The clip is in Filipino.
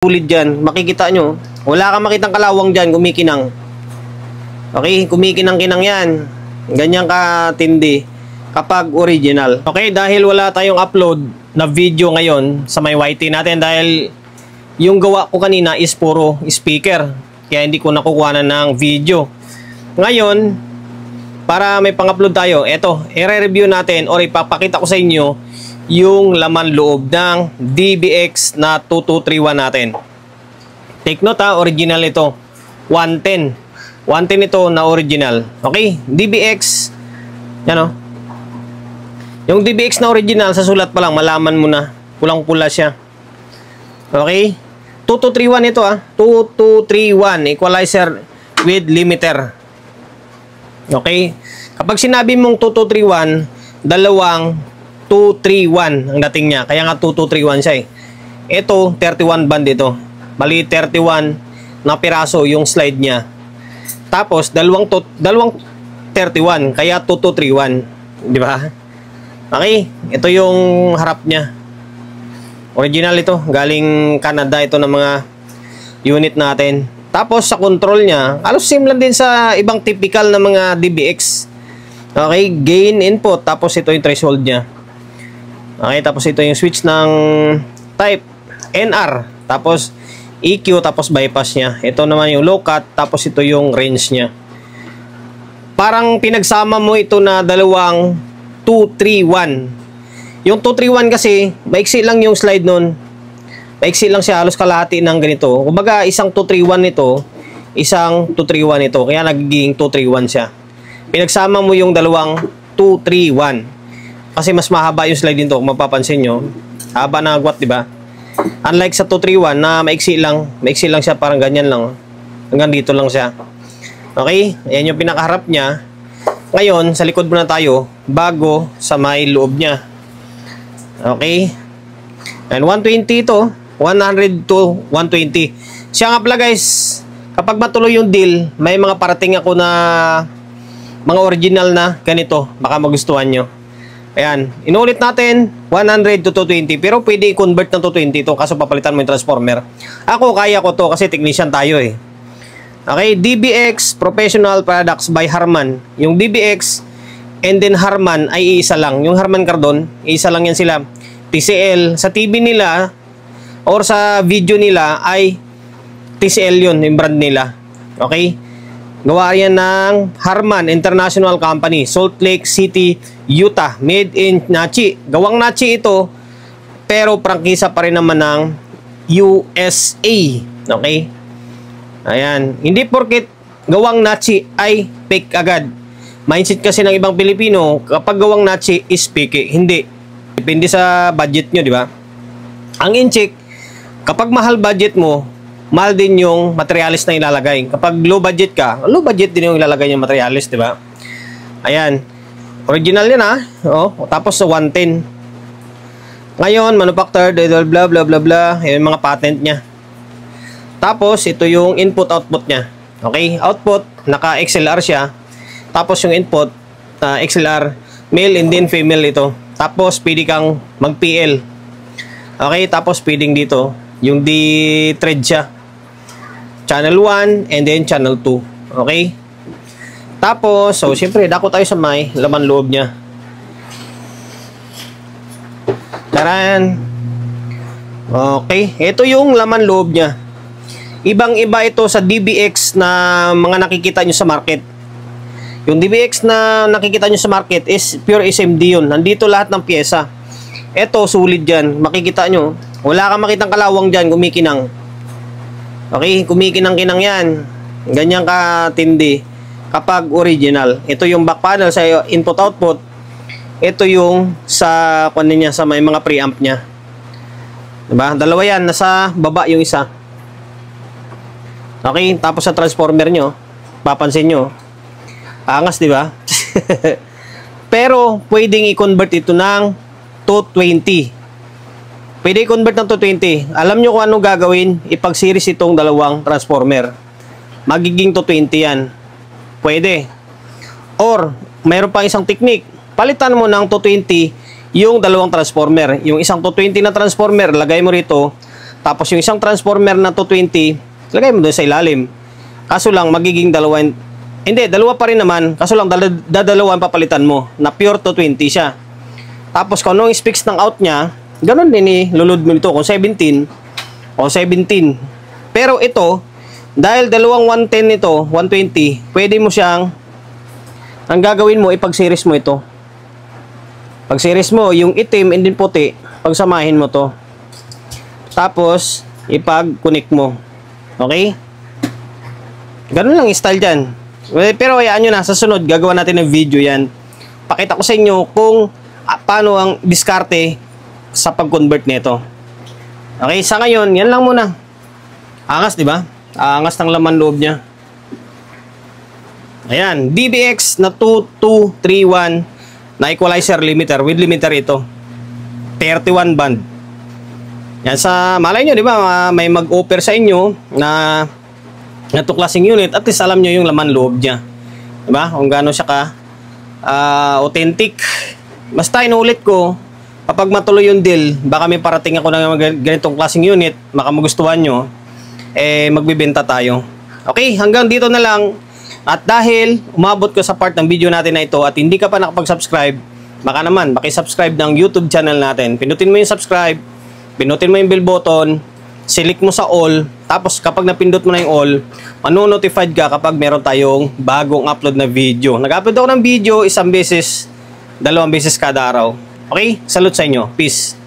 Ulit dyan, makikita nyo, wala kang makitang kalawang dyan, kumikinang. Okay, kumikinang-kinang yan. Ganyan katindi kapag original. Okay, dahil wala tayong upload na video ngayon sa may YT natin dahil yung gawa ko kanina is puro speaker. Kaya hindi ko nakukuha ng video. Ngayon, para may pang-upload tayo, eto, i-review natin or ipapakita ko sa inyo yung laman loob ng DBX na 2231 natin. Take note ha, original ito. 110. 110 ito na original. Okay, DBX. Yan o. Yung DBX na original, sa sulat pa lang, malaman mo na. Pulang-pula siya. Okay. 2231 ito ha. 2231. Equalizer with limiter. Okay. Kapag sinabi mong 2231, dalawang 231 ang dating niya. Kaya nga 2231 siya eh. Ito, 31 band ito. Mali 31 na piraso yung slide niya. Tapos, dalawang 31. Kaya 2231. Di ba? Okay. Ito yung harap niya. Original ito. Galing Canada ito ng mga unit natin. Tapos, sa control niya, halos same lang din sa ibang typical na mga DBX. Okay. Gain input. Tapos, ito yung threshold niya. Okay, tapos ito yung switch ng type NR, tapos EQ, tapos bypass niya. Ito naman yung low cut, tapos ito yung range niya. Parang pinagsama mo ito na dalawang 231. Yung 231 kasi, maiksi lang yung slide nun. Maiksi lang siya, halos kalahati ng ganito. Kumbaga, isang 231 ito, isang 231 ito. Kaya nagiging 231 siya. Pinagsama mo yung dalawang 231. Kasi mas mahaba yung slide dito, kung mapapansin nyo. Haba na agwat, di ba? Unlike sa 231 na maiksi lang siya, parang ganyan lang. Hanggang dito lang siya. Okay? Ayan yung pinakaharap niya. Ngayon, sa likod muna tayo, bago sa may loob niya. Okay? And 120 ito, 100 to 120. Siya nga pala guys, kapag matuloy yung deal, may mga parating ako na mga original na ganito. Baka magustuhan nyo. Ayan, inulit natin 100 to 220, pero pwede i-convert ng 220 ito kaso papalitan mo yung transformer. Ako, kaya ko to kasi technician tayo eh. Okay, DBX Professional Products by Harman. Yung DBX and then Harman ay iisa lang. Yung Harman Kardon, iisa lang yan sila. TCL, sa TV nila or sa video nila ay TCL yun, yung brand nila. Okay, gawa yan ng Harman International Company, Salt Lake City, Utah. Made in Nachi. Gawang Nachi ito, pero prangkisa pa rin naman ng USA. Okay? Ayan. Hindi porket gawang Nachi ay fake agad. Mindset kasi ng ibang Pilipino, kapag gawang Nachi is fake. Hindi. Depende sa budget nyo, di ba? Ang in-check, kapag mahal budget mo, mahal din yung materialis na ilalagay. Kapag low budget ka, low budget din yung ilalagay yung materialis, di ba? Ayan. Original yan ha. Oh, tapos sa 110. Ngayon, manufactured, blah blah blah blah. Yung mga patent niya. Tapos, ito yung input-output niya. Okay? Output, naka-XLR siya. Tapos yung input, XLR, male and then female ito. Tapos, pwede kang mag-PL. Okay? Tapos, pwedeng dito, yung D-thread siya. Channel 1 and then channel 2. Okay? Tapos, so, siyempre, dako tayo sa may laman loob niya. Taran! Okay. Ito yung laman loob niya. Ibang-iba ito sa DBX na mga nakikita nyo sa market. Yung DBX na nakikita nyo sa market is pure SMD yun. Nandito lahat ng pyesa. Ito, sulit dyan. Makikita nyo. Wala kang makitang kalawang dyan, kumikinang. Okay? Kumikinang-kinang yan. Ganyan katindi kapag original. Ito yung back panel sa input-output. Ito yung sa kunin niya, sa may mga preamp niya. Diba? Dalawa yan. Nasa baba yung isa. Okay? Tapos sa transformer nyo, papansin nyo, angas, diba? Pero, pwedeng i-convert ito ng 220. Pwede i-convert ng 220. Alam nyo kung ano gagawin? Ipag-series itong dalawang transformer. Magiging 220 yan. Pwede. Or, mayroon pang isang technique. Palitan mo ng 220 yung dalawang transformer. Yung isang 220 na transformer, lagay mo rito. Tapos yung isang transformer na 220, lagay mo doon sa ilalim. Kaso lang, magiging dalawa, hindi, dalawa pa rin naman. Kaso lang, dadalawan papalitan mo, na pure 220 siya. Tapos kung anong specs ng out niya, ganun din lulod mo nito kung 17 o 17. Pero ito, dahil dalawang 110 nito, 120, pwede mo siyang, ang gagawin mo, ipag-series mo ito. Pag-series mo, yung itim and din puti, pagsamahin mo to. Tapos, ipag-connect mo. Okay? Ganun lang yung style dyan. Pero hayaan nyo na, sa sunod, gagawa natin ng video yan. Pakita ko sa inyo kung paano ang diskarte sa pag-convert nito. Okay, sa ngayon, yan lang muna. Angas, di ba? Angas ng laman loob niya. Ayan, DBX na 2231 na equalizer limiter. With limiter ito. 31 band. Yan sa, malay nyo, di ba? May mag-offer sa inyo na ito klaseng unit. At least alam nyo yung laman loob niya. Di ba? Kung gaano siya ka authentic. Basta inulit ko, kapag matuloy yung deal, baka may parating ako ng ganitong klaseng unit, baka magustuhan nyo, magbibenta tayo. Okay, hanggang dito na lang. At dahil umabot ko sa part ng video natin na ito at hindi ka pa nakapag-subscribe, baka naman, subscribe ng YouTube channel natin. Pinutin mo yung subscribe, pinutin mo yung bell button, select mo sa all, tapos kapag napindot mo na yung all, mano-notified ka kapag meron tayong bagong upload na video. Nag-upload ako ng video 1 beses, 2 beses kada araw. Okay? Salute sa inyo. Peace.